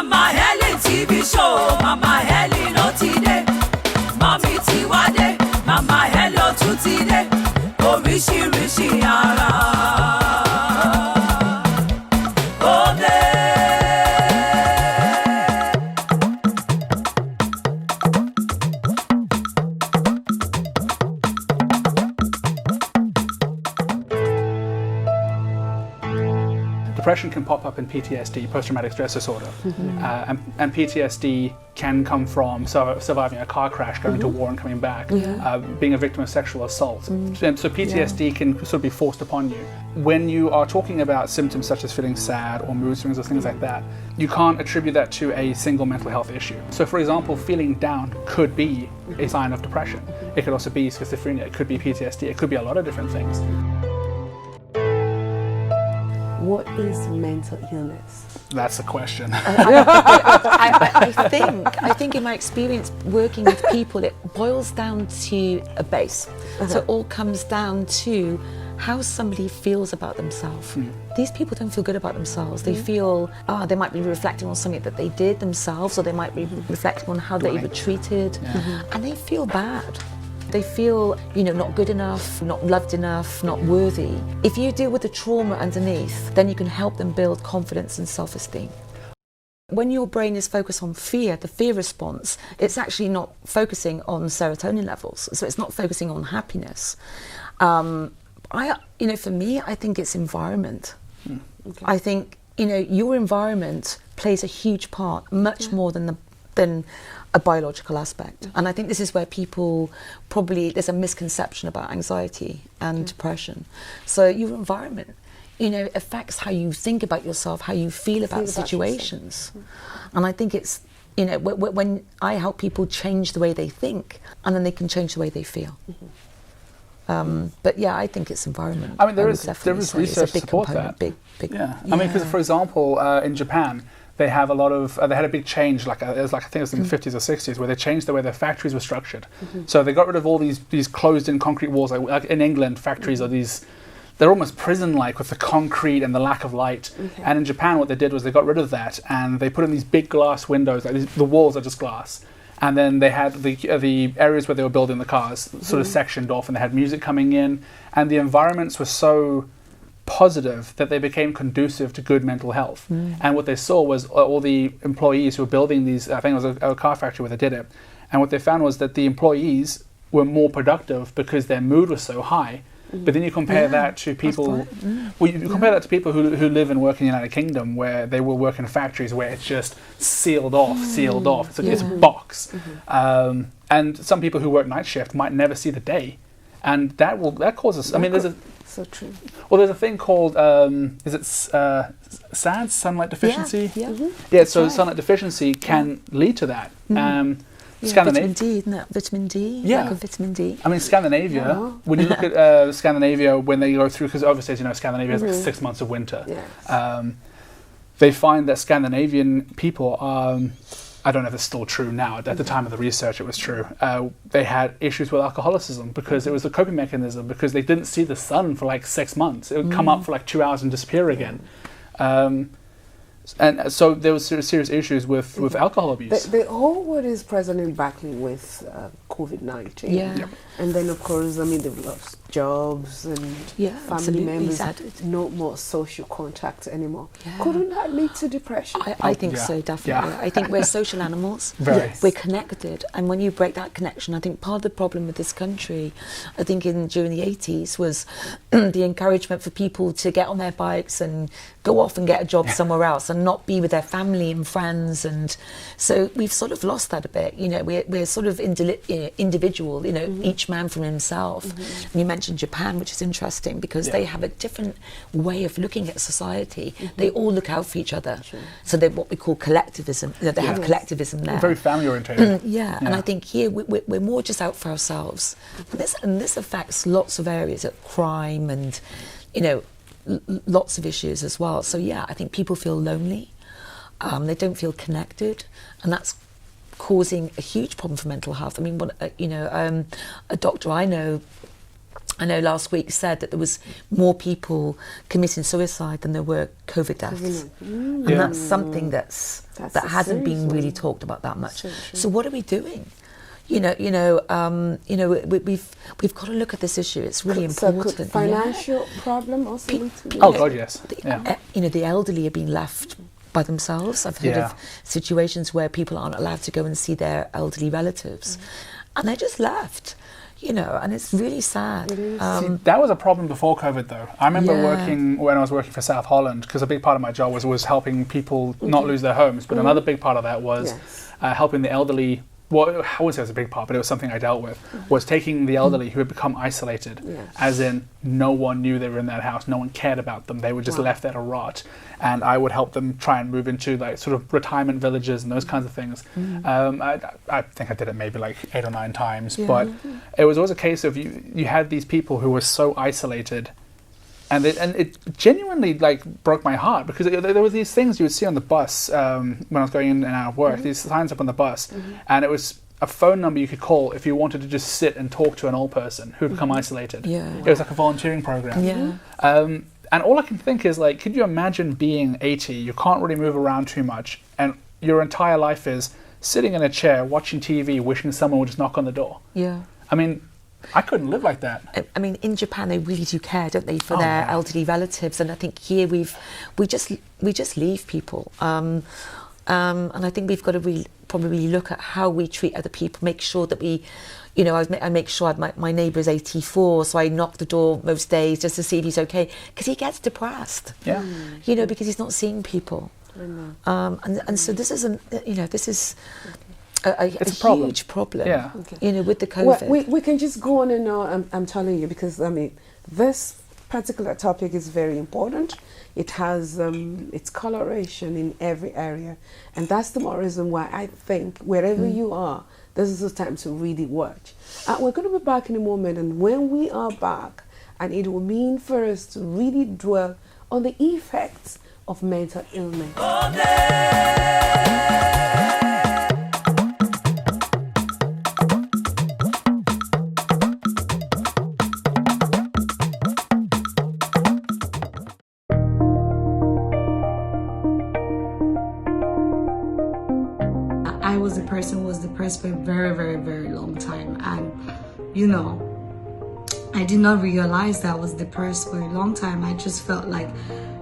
Mama Helen TV show, Mama Helen Otide, Mommy Tiwade, Mama Helen Tutide, oríṣiríṣi ara. Depression can pop up in PTSD, post-traumatic stress disorder, and PTSD can come from surviving a car crash, going to war and coming back, being a victim of sexual assault. And so PTSD can sort of be forced upon you. When you are talking about symptoms such as feeling sad or mood swings or things like that, you can't attribute that to a single mental health issue. So for example, feeling down could be a sign of depression. It could also be schizophrenia, it could be PTSD, it could be a lot of different things. What is mental illness? That's the question. I think in my experience working with people, it boils down to a base. So it all comes down to how somebody feels about themselves. These people don't feel good about themselves. They feel, they might be reflecting on something that they did themselves, or they might be reflecting on how they were treated, and they feel bad. They feel, not good enough, not loved enough, not worthy. If you deal with the trauma underneath, then you can help them build confidence and self-esteem. When your brain is focused on fear, the fear response, it's actually not focusing on serotonin levels, so it's not focusing on happiness. For me, I think it's environment. Okay. I think, your environment plays a huge part, much more than a biological aspect. And I think this is where people there's a misconception about anxiety and depression. So your environment, affects how you think about yourself, how you feel about situations. And I think it's, when I help people change the way they think, and then they can change the way they feel. But yeah, I think it's environment. I mean, there is research to support that. Big. Yeah. I mean, because for example, in Japan, they have a lot of, they had a big change, I think it was in the 50s or 60s, where they changed the way their factories were structured. So they got rid of all these closed-in concrete walls. Like in England, factories are they're almost prison-like with the concrete and the lack of light. And in Japan, what they did was they got rid of that, and they put in these big glass windows, the walls are just glass. And then they had the areas where they were building the cars sort of sectioned off, and they had music coming in, and the environments were so positive that they became conducive to good mental health. And what they saw was all the employees who were building these, I think it was a car factory where they did it, and what they found was that the employees were more productive because their mood was so high. But then you compare that to people, you compare that to people who live and work in the United Kingdom, where they will work in factories where it's just sealed off. It's a box. And some people who work night shift might never see the day. And that causes, So true. Well, there's a thing called, SAD, sunlight deficiency? So sunlight deficiency can lead to that. Scandinavia. Vitamin D, isn't it? Vitamin D? Yeah. Lack of vitamin D. I mean, Scandinavia, when you look at Scandinavia, when they go through, because obviously, as you know, Scandinavia has like 6 months of winter. Yes. They find that Scandinavian people are, I don't know if it's still true now, at the time of the research it was true, they had issues with alcoholism because it was a coping mechanism, because they didn't see the sun for like 6 months. It would come up for like 2 hours and disappear again. And so there was serious issues with alcohol abuse. The whole world is presently battling with COVID-19. Yeah. And then, of course, they've lost jobs and family members, no more social contact anymore. Couldn't that lead to depression? I think so, definitely. I think we're social animals. We're connected, and when you break that connection, I think part of the problem with this country, I think during the 80s, was the encouragement for people to get on their bikes and go off and get a job somewhere else and not be with their family and friends, and so we've sort of lost that a bit. We're sort of individual, each man for himself. And you mentioned Japan, which is interesting because they have a different way of looking at society. They all look out for each other. So they're what we call collectivism. They have collectivism there. Very family oriented. And I think here we're more just out for ourselves. And this affects lots of areas of crime and, lots of issues as well. So I think people feel lonely. They don't feel connected, and that's causing a huge problem for mental health. I mean, a doctor I know I know last week said that there was more people committing suicide than there were COVID deaths. And that's something that hasn't been really talked about that much. So what are we doing? We've got to look at this issue. It's really important. So financial problem also. God, yes. The elderly are being left by themselves. I've heard of situations where people aren't allowed to go and see their elderly relatives, and they're just left. And it's really sad. See, that was a problem before COVID, though. I remember when I was working for South Holland, because a big part of my job was helping people not lose their homes. But another big part of that was helping the elderly. Well, I wouldn't say it was a big part, but it was something I dealt with, was taking the elderly who had become isolated, as in no one knew they were in that house, no one cared about them, they were just left there to rot, and I would help them try and move into like sort of retirement villages and those kinds of things. I think I did it maybe like 8 or 9 times, but it was always a case of you had these people who were so isolated, and it genuinely like broke my heart, because there were these things you would see on the bus when I was going in and out of work, these signs up on the bus, and it was a phone number you could call if you wanted to just sit and talk to an old person who had become isolated. It was like a volunteering program. And all I can think is, like, could you imagine being 80, you can't really move around too much, and your entire life is sitting in a chair, watching TV, wishing someone would just knock on the door? I mean, I couldn't live like that. I mean, in Japan, they really do care, don't they, for their elderly relatives? And I think here we just leave people. And I think we've got to probably look at how we treat other people. Make sure that we, I make sure my neighbour is 84, so I knock the door most days just to see if he's okay, because he gets depressed. Because he's not seeing people. And so this is a huge problem, with the COVID. Well, we can just go on and on, I'm telling you, because, I mean, this particular topic is very important. It has its coloration in every area. And that's the more reason why I think wherever you are, this is the time to really watch. We're going to be back in a moment, and when we are back, and it will mean for us to really dwell on the effects of mental illness. I was the person who was depressed for a very, very, very long time, and I did not realize that I was depressed for a long time. I just felt like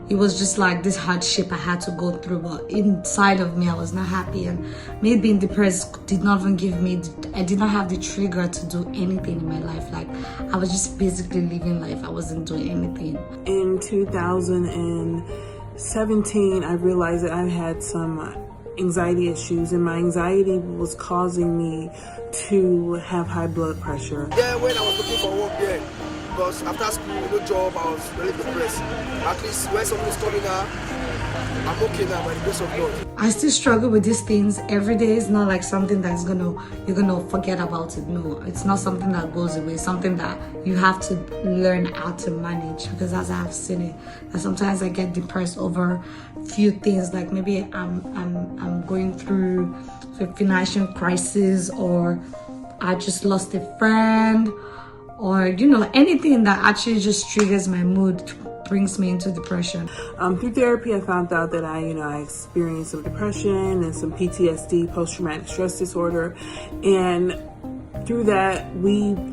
it was just like this hardship I had to go through, but inside of me I was not happy, and me being depressed did not even I did not have the trigger to do anything in my life. Like, I was just basically living life. I wasn't doing anything. In 2017, I realized that I had some anxiety issues, and my anxiety was causing me to have high blood pressure. Yeah, when I was looking for work there, because after school, no job, I was really depressed. At least when someone is coming out, I'm okay now by the grace of God. I still struggle with these things every day. It's not like something that's you're gonna forget about it. No, it's not something that goes away. It's something that you have to learn how to manage, because as I have seen it, that sometimes I get depressed over few things, like maybe I'm going through a financial crisis, or I just lost a friend, or anything that actually just triggers my mood, brings me into depression. Through therapy, I found out that I experienced some depression and some PTSD, post-traumatic stress disorder, and through that,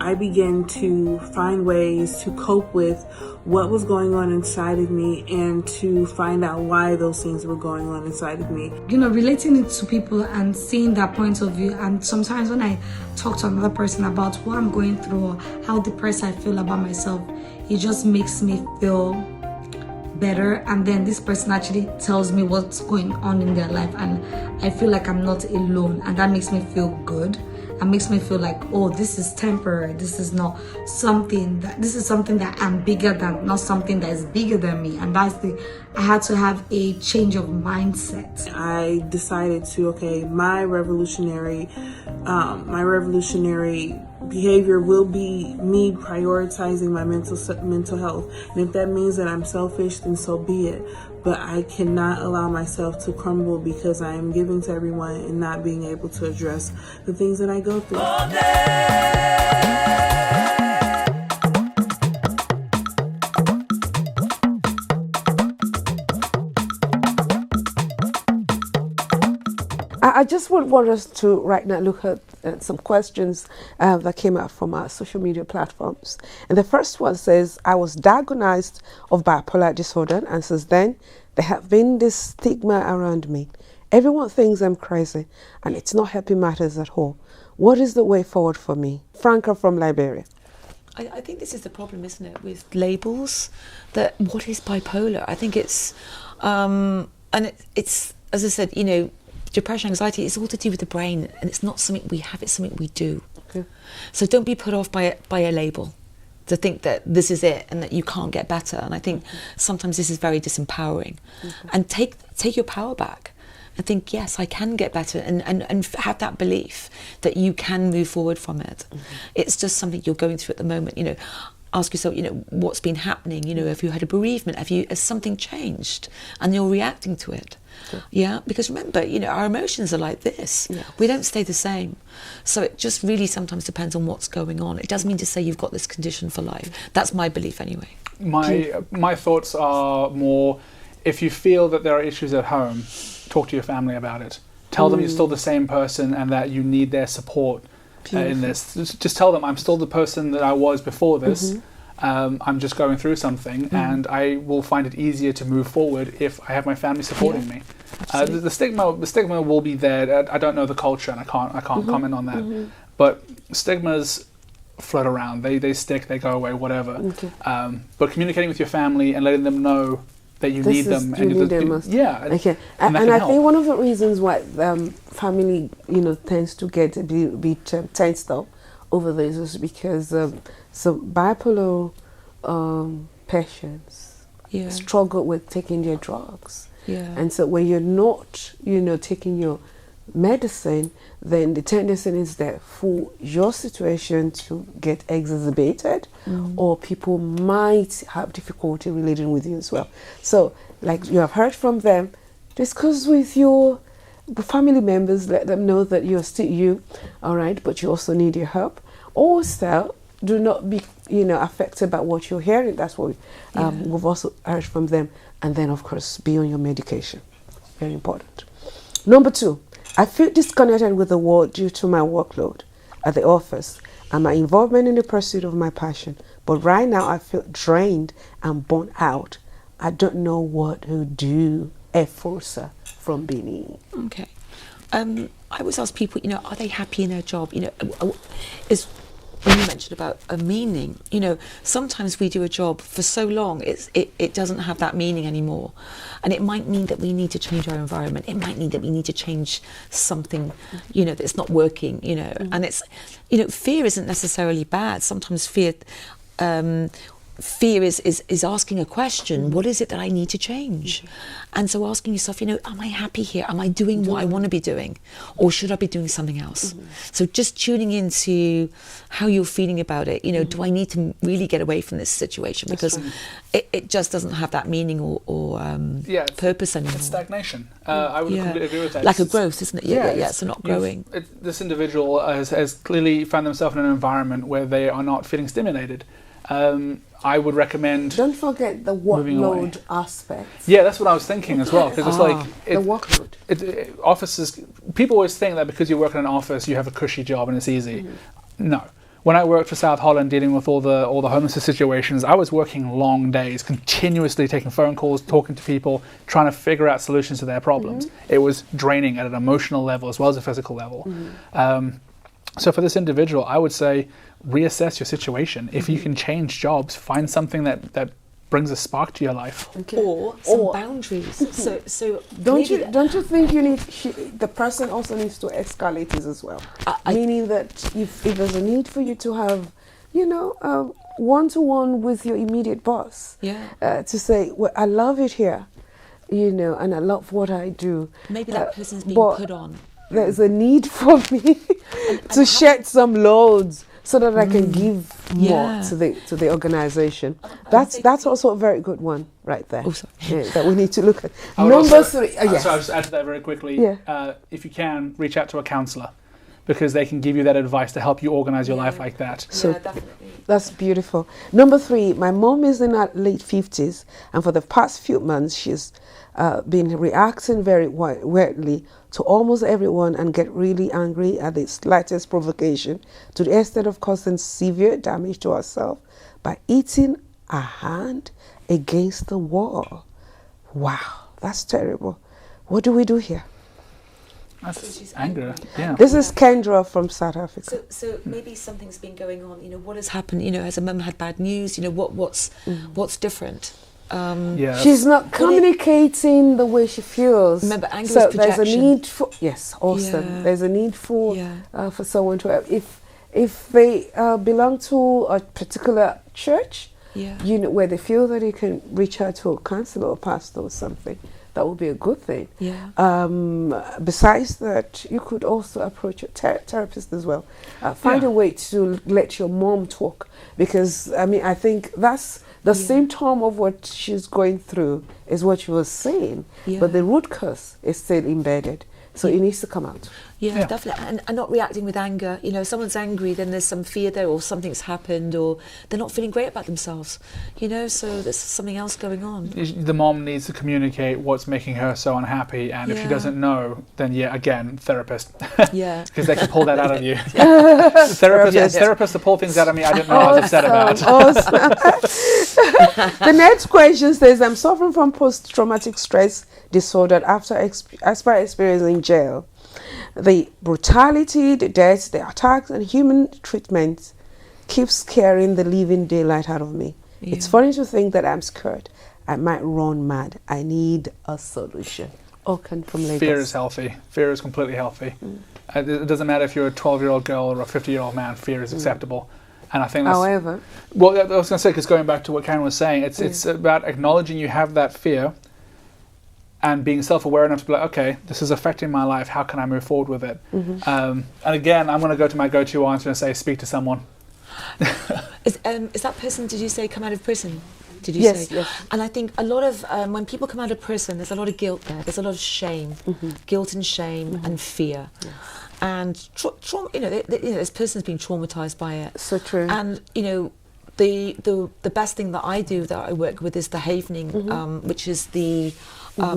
I began to find ways to cope with what was going on inside of me, and to find out why those things were going on inside of me. Relating it to people and seeing that point of view. And sometimes when I talk to another person about what I'm going through, or how depressed I feel about myself, it just makes me feel better. And then this person actually tells me what's going on in their life, and I feel like I'm not alone, and that makes me feel good. It makes me feel like, oh, this is temporary. This is something that I'm bigger than, not something that is bigger than me. And I had to have a change of mindset. I decided to, my revolutionary behavior will be me prioritizing my mental health. And if that means that I'm selfish, then so be it. But I cannot allow myself to crumble because I am giving to everyone and not being able to address the things that I go through. I just want us to right now look at some questions that came out from our social media platforms. And the first one says, I was diagnosed of bipolar disorder, and since then there have been this stigma around me. Everyone thinks I'm crazy, and it's not helping matters at all. What is the way forward for me? Franca from Liberia. I think this is the problem, isn't it, with labels, that what is bipolar? I think it's, and it's, as I said, depression, anxiety, it's all to do with the brain, and it's not something we have, it's something we do. Okay. So don't be put off by a label, to think that this is it and that you can't get better. And I think sometimes this is very disempowering. And take your power back and think, yes, I can get better, and have that belief that you can move forward from it. It's just something you're going through at the moment. Ask yourself, what's been happening? Have you had a bereavement? Has something changed? And you're reacting to it. Okay. Yeah, because remember, our emotions are like this. Yes. We don't stay the same. So it just really sometimes depends on what's going on. It doesn't mean to say you've got this condition for life. That's my belief anyway. My thoughts are more, if you feel that there are issues at home, talk to your family about it. Tell them you're still the same person and that you need their support in this. Just tell them, I'm still the person that I was before this. I'm just going through something, and I will find it easier to move forward if I have my family supporting me. The stigma will be there. I don't know the culture, and I can't comment on that. But stigmas float around. They stick. They go away. Whatever. Okay. But communicating with your family and letting them know that you need them. Okay. And I think one of the reasons why family, tends to get a bit tensed up over this is because some bipolar patients struggle with taking their drugs. Yeah. And so when you're not, taking your medicine, then the tendency is that for your situation to get exacerbated, or people might have difficulty relating with you as well. So, like you have heard from them, discuss with your family members, let them know that you're still you, all right, but you also need your help. Also, do not be, affected by what you're hearing. That's what we've also heard from them. And then, of course, be on your medication. Very important. Number 2, I feel disconnected with the world due to my workload at the office and my involvement in the pursuit of my passion. But right now, I feel drained and burnt out. I don't know what to do. Efosa from Benin. Okay. I always ask people, are they happy in their job? When you mentioned about a meaning, sometimes we do a job for so long, it doesn't have that meaning anymore. And it might mean that we need to change our environment. It might mean that we need to change something, that's not working, And it's, fear isn't necessarily bad. Sometimes fear is asking a question. What is it that I need to change? And so asking yourself, am I happy here? Am I doing what I want to be doing? Or should I be doing something else? So just tuning into how you're feeling about it. Do I need to really get away from this situation? Because it just doesn't have that meaning or purpose anymore. It's stagnation. I would completely agree with that. Like a growth, isn't it? Yeah, so not growing. This individual has clearly found themselves in an environment where they are not feeling stimulated. I would recommend. Don't forget the workload aspect. Yeah, that's what I was thinking as well. Because it's like the workload. Offices. People always think that because you work in an office, you have a cushy job and it's easy. No. When I worked for South Holland, dealing with all the homelessness situations, I was working long days, continuously taking phone calls, talking to people, trying to figure out solutions to their problems. It was draining at an emotional level as well as a physical level. So for this individual, I would say reassess your situation. If you can change jobs, find something that brings a spark to your life. Okay. Or some boundaries. So don't you think you need the person also needs to escalate this as well? Meaning that if there's a need for you to have, one-to-one with your immediate boss, to say, well, I love it here, and I love what I do. Maybe that person's being put on. There's a need for me to shed some loads so that I can give more to the organization. That's also a very good one right there. That we need to look at. Number 3. So I'll just add to that very quickly. If you can, reach out to a counsellor, because they can give you that advice to help you organize your life like that. So definitely. that's beautiful. Number 3, my mom is in her late 50s, and for the past few months, she's been reacting very weirdly to almost everyone and get really angry at the slightest provocation, to the extent of causing severe damage to herself by hitting her hand against the wall. Wow, that's terrible. What do we do here? That's anger. Yeah. This is Kendra from South Africa. So maybe something's been going on. What has happened? Has a mum had bad news? What's different? Yeah. She's not communicating the way she feels. Remember, anger so is projection. there's a need for awesome. Yeah. There's a need for someone to help. If they belong to a particular church, where they feel that you can reach out to a counselor or pastor or something, that would be a good thing. Yeah. Besides that, you could also approach a therapist as well. Find a way to let your mom talk, because I think that's the symptom of what she's going through is what she was saying, but the root cause is still embedded. So it needs to come out. Yeah, definitely. And not reacting with anger. If someone's angry, then there's some fear there, or something's happened, or they're not feeling great about themselves. So there's something else going on. The mom needs to communicate what's making her so unhappy, and if she doesn't know, then again, therapist. Yeah. Because they can pull that out of you. Therapists to pull things out of me I didn't know I was upset about. Awesome. The next question says, I'm suffering from post-traumatic stress disorder after experiencing jail. The brutality, the deaths, the attacks, and human treatment keeps scaring the living daylight out of me. It's funny to think that I'm scared. I might run mad. I need a solution. Okan from Lagos. Fear is healthy. Fear is completely healthy. It doesn't matter if you're a 12-year-old girl or a 50-year-old man. Fear is acceptable. And I think that's... However... Well, I was going to say, because going back to what Karen was saying, it's about acknowledging you have that fear and being self-aware enough to be like, okay, this is affecting my life. How can I move forward with it? And again, I'm going to go to my go-to answer and say, speak to someone. Is that person, did you say, come out of prison? Did you Yes, say? yes. And I think a lot of, when people come out of prison, there's a lot of guilt there. There's a lot of shame, guilt and shame and fear. Yes. And trauma, this person's been traumatized by it. So true. And, the best thing that I do, that I work with, is the havening, which is the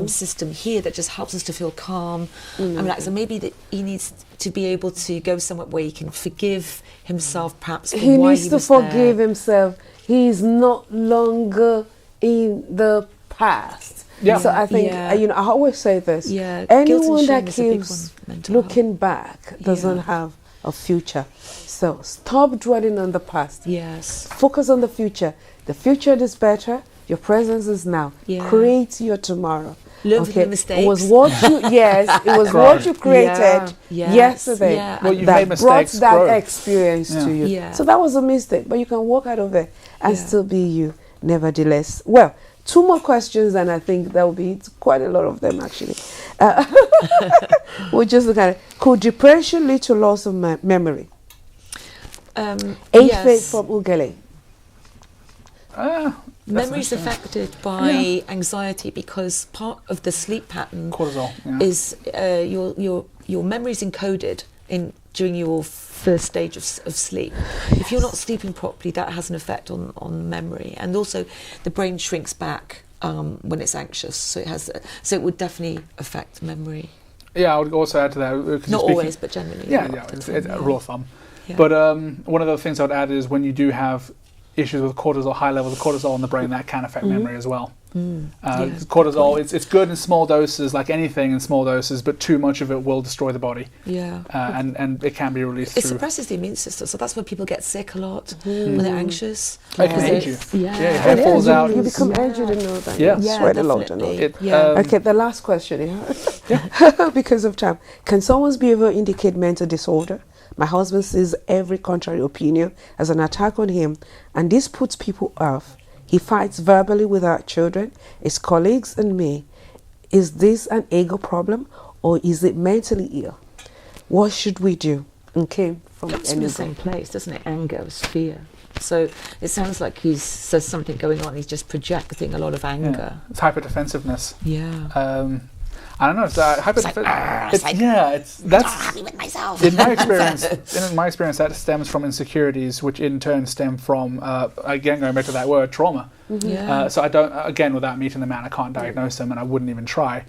system here that just helps us to feel calm. So maybe that he needs to be able to go somewhere where he can forgive himself, perhaps, for He why needs he to was forgive there. himself. He is not longer in the past. Yeah. So I think, I always say this. Yeah, guilt and Anyone shame that is a big keeps one, mental looking back doesn't have a future. So stop dwelling on the past. Yes. Focus on the future. The future is better. Your presence is now. Yeah. Create your tomorrow. Learn from the mistakes. It was what you it was what you created yesterday Yeah. Well, you've that made brought mistakes. that Grow. experience to you. Yeah. So that was a mistake, but you can walk out of it and still be you, nevertheless. Well, 2 more questions, and I think there will be quite a lot of them actually. We'll just look at it. Could depression lead to loss of memory? Yes. From Ugele. Memory is affected by anxiety, because part of the sleep pattern Cortisol. is your memory is encoded during your first stage of sleep. If you're not sleeping properly, that has an effect on memory, and also the brain shrinks back when it's anxious. So it would definitely affect memory. Yeah, I would also add to that. Not always, but generally. Yeah, it's a rule of thumb. Yeah. But one of the things I would add is when you do have issues with cortisol, high levels of cortisol in the brain, that can affect memory as well. Cortisol, it's good in small doses, like anything in small doses, but too much of it will destroy the body. Yeah. And it can be released It through... suppresses the immune system, so that's when people get sick a lot, when they're anxious. It can age you. Yeah. Your hair falls out. You become aged and all that. Yeah. You sweat a lot and all. Definitely. Okay, the last question, because of time. Can someone's behavior indicate mental disorder? My husband sees every contrary opinion as an attack on him, and this puts people off. He fights verbally with our children, his colleagues, and me. Is this an ego problem, or is it mentally ill? What should we do? Okay, from That's in the same place, doesn't it? Anger is fear. So it sounds like there's something going on. He's just projecting a lot of anger. It's hyper-defensiveness. Yeah. I don't know. It's that's happy with myself. in my experience. In my experience, that stems from insecurities, which in turn stem from again going back to that word, trauma. So I don't, again, without meeting the man, I can't diagnose him, and I wouldn't even try.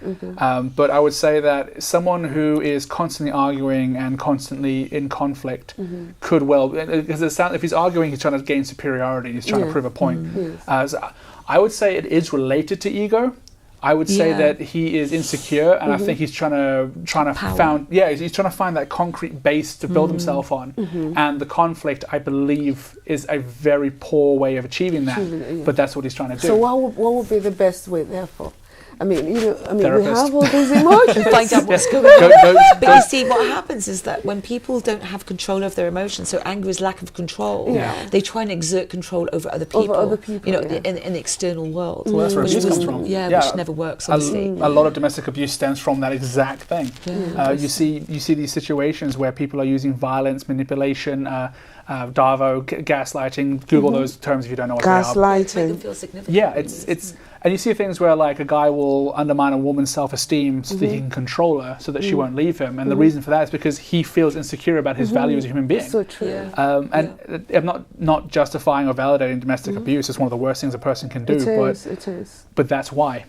But I would say that someone who is constantly arguing and constantly in conflict could well, because if he's arguing, he's trying to gain superiority. He's trying to prove a point. So I would say it is related to ego. I would say that he is insecure, and I think he's trying to he's trying to find that concrete base to build himself on. And the conflict, I believe, is a very poor way of achieving that. But that's what he's trying to do. So what would be the best way, therefore? I mean, we have all these emotions. Find out what's going on. But you see, what happens is that when people don't have control of their emotions, so anger is lack of control, they try and exert control over other people. In the external world. Well, that's where abuse comes from. Which never works, obviously. A lot of domestic abuse stems from that exact thing. You see these situations where people are using violence, manipulation, Darvo, gaslighting. Google those terms if you don't know what they are. Gaslighting. Make them feel significant. Yeah, it's and you see things where like a guy will undermine a woman's self-esteem so that he can control her, so that she won't leave him. And the reason for that is because he feels insecure about his value as a human being. So true. I'm not justifying or validating domestic abuse. It's one of the worst things a person can do. It is. But that's why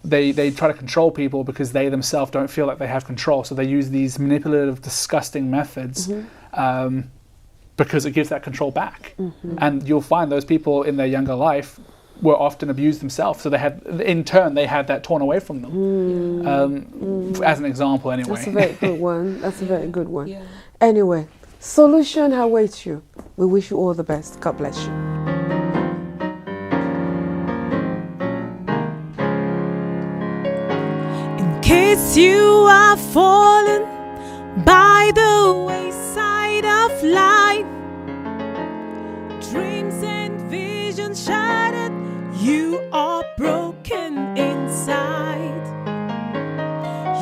they try to control people, because they themselves don't feel like they have control. So they use these manipulative, disgusting methods. Because it gives that control back. And you'll find those people in their younger life were often abused themselves, so they had that torn away from them. As an example, anyway. That's a very good one. Yeah. Anyway, solution awaits you. We wish you all the best. God bless you. In case you are fallen by the wayside of life, dreams and visions shattered, you are broken inside.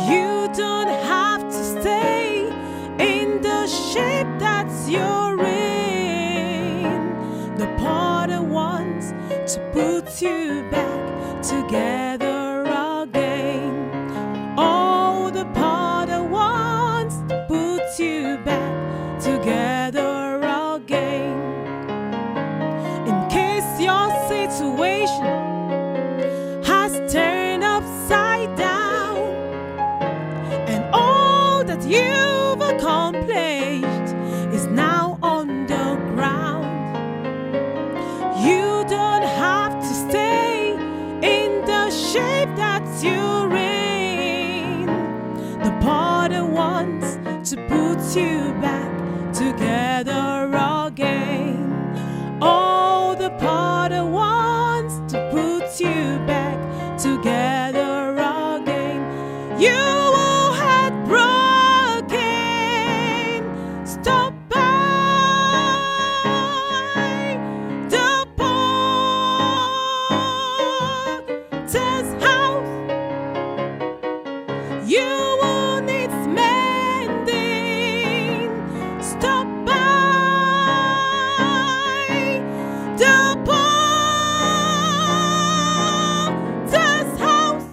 You don't have to stay in the shape that you're in. The potter wants to put you back together again. Oh, the potter wants to put you back together again. In case your situation has turned upside down and all that you've accomplished is now on the ground, you don't have to stay in the shape that you're in. The potter wants to put you back together again. Oh, the potter wants to put you back together again. You who had broken, stop by the potter's house. You who needs mending, stop by the potter's house.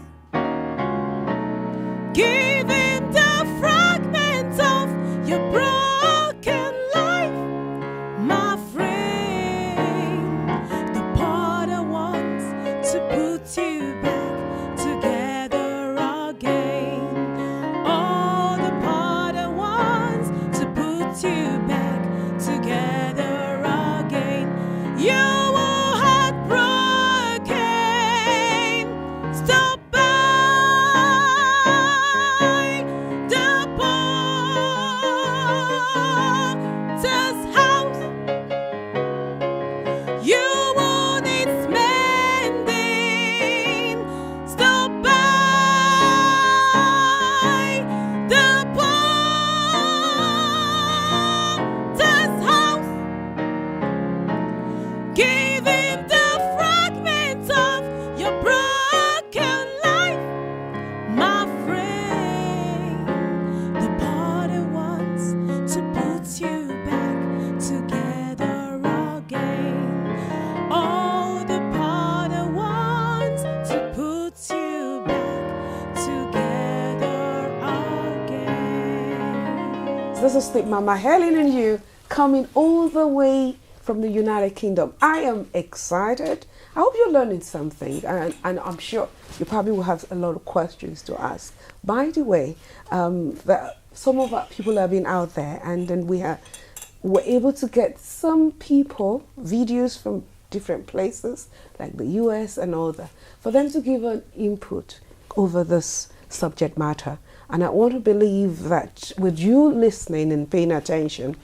This is the Mama Helen and you coming all the way from the United Kingdom. I am excited. I hope you're learning something, and I'm sure you probably will have a lot of questions to ask. By the way, some of our people have been out there, and then we're able to get some people, videos from different places, like the US and all that, for them to give an input over this subject matter. And I want to believe that with you listening and paying attention,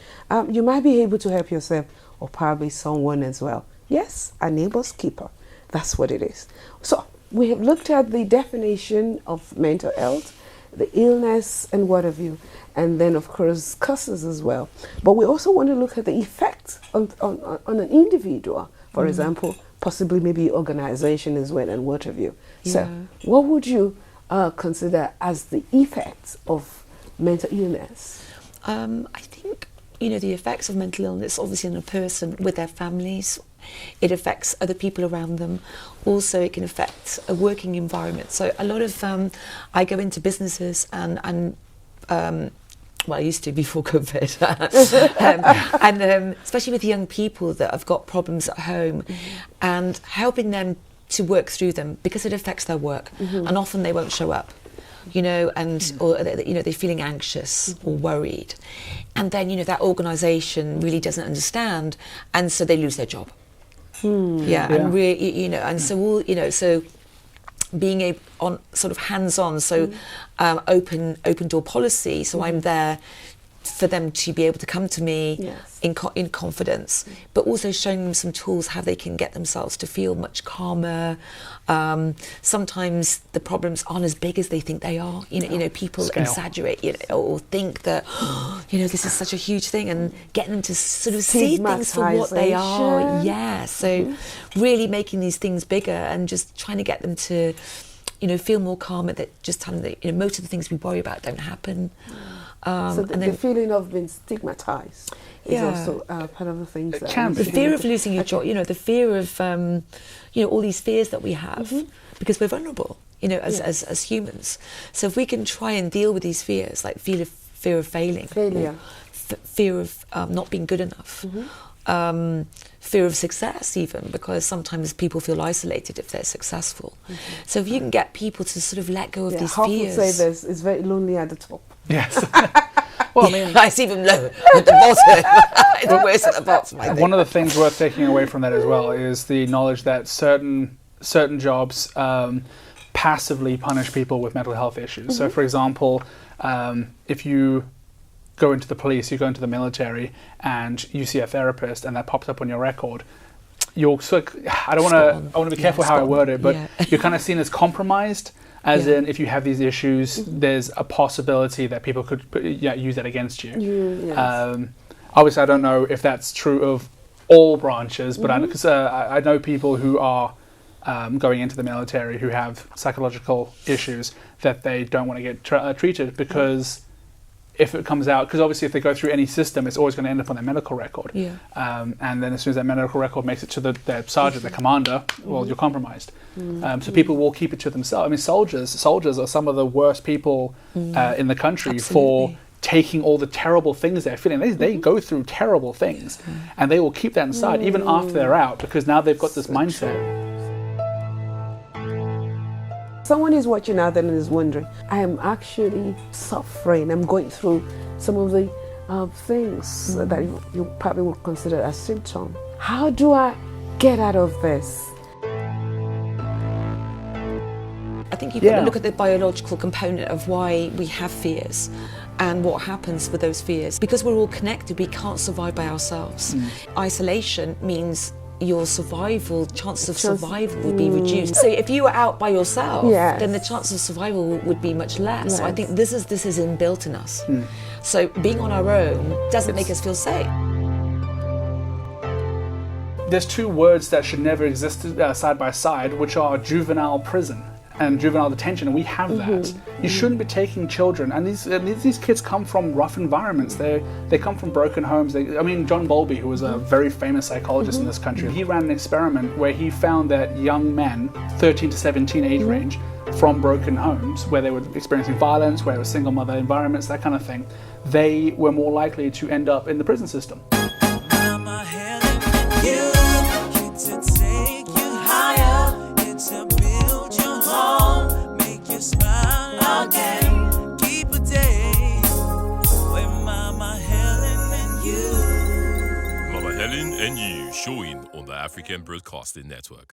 you might be able to help yourself or probably someone as well. Yes, a neighbor's keeper. That's what it is. So we have looked at the definition of mental health, the illness and what have you, and then of course causes as well. But we also want to look at the effects on an individual, for example, possibly maybe organization as well and what have you. Yeah. So what would you consider as the effects of mental illness? I think, the effects of mental illness, obviously on a person with their families, it affects other people around them. Also, it can affect a working environment. So a lot of, I go into businesses and well, I used to before COVID, and especially with young people that have got problems at home, and helping them to work through them because it affects their work, and often they won't show up, or they're feeling anxious or worried, and then that organisation really doesn't understand, and so they lose their job. And really, and so all so being on sort of hands-on, so open door policy. So I'm there for them to be able to come to me in confidence, but also showing them some tools how they can get themselves to feel much calmer. Sometimes the problems aren't as big as they think they are. People exaggerate, or think that this is such a huge thing, and getting them to sort of see things for what they are. Yeah. So really making these things bigger and just trying to get them to feel more calm, that just telling them that most of the things we worry about don't happen. So the feeling of being stigmatized is also part of the things that can the fear of losing your job, the fear of all these fears that we have, because we're vulnerable, as humans. So if we can try and deal with these fears, like fear of failing, fear of not being good enough, fear of success even, because sometimes people feel isolated if they're successul. So if you can get people to sort of let go of these fears. Half would say this, it's very lonely at the top. Yes. Well, I mean, it's even lower at the bottom. It's worse at the bottom, I think. One of the things worth taking away from that as well is the knowledge that certain jobs passively punish people with mental health issues. So, for example, if you go into the police, you go into the military, and you see a therapist, and that pops up on your record, you're I want to be careful how I word it, but you're kind of seen as compromised. As in, if you have these issues, there's a possibility that people could use that against you. Obviously, I don't know if that's true of all branches, but I know people who are going into the military who have psychological issues that they don't want to get treated because if it comes out, because obviously if they go through any system, it's always going to end up on their medical record. And then as soon as that medical record makes it to their sergeant, their commander, well, you're compromised. So people will keep it to themselves. I mean, soldiers are some of the worst people in the country for taking all the terrible things they're feeling. They go through terrible things, and they will keep that inside even after they're out, because now they've got this mindset. Someone is watching out there and is wondering, I am actually suffering. I'm going through some of the things that you probably would consider as symptom. How do I get out of this? I think you've got to look at the biological component of why we have fears and what happens with those fears. Because we're all connected, we can't survive by ourselves. Isolation means your chances of survival would be reduced. So if you were out by yourself, then the chance of survival would be much less. So I think this is inbuilt in us. So being on our own doesn't make us feel safe. There's two words that should never exist side by side, which are juvenile prison and juvenile detention, and we have that. You shouldn't be taking children, and these kids come from rough environments. They come from broken homes. John Bowlby, who was a very famous psychologist in this country, he ran an experiment where he found that young men, 13 to 17 age range, from broken homes where they were experiencing violence, where it was single mother environments, that kind of thing, they were more likely to end up in the prison system. Mama Helen, it's to take you higher, it's to build your home, make you smile again, keep a day with Mama Helen and you. Mama Helen and You, showing on the African Broadcasting Network.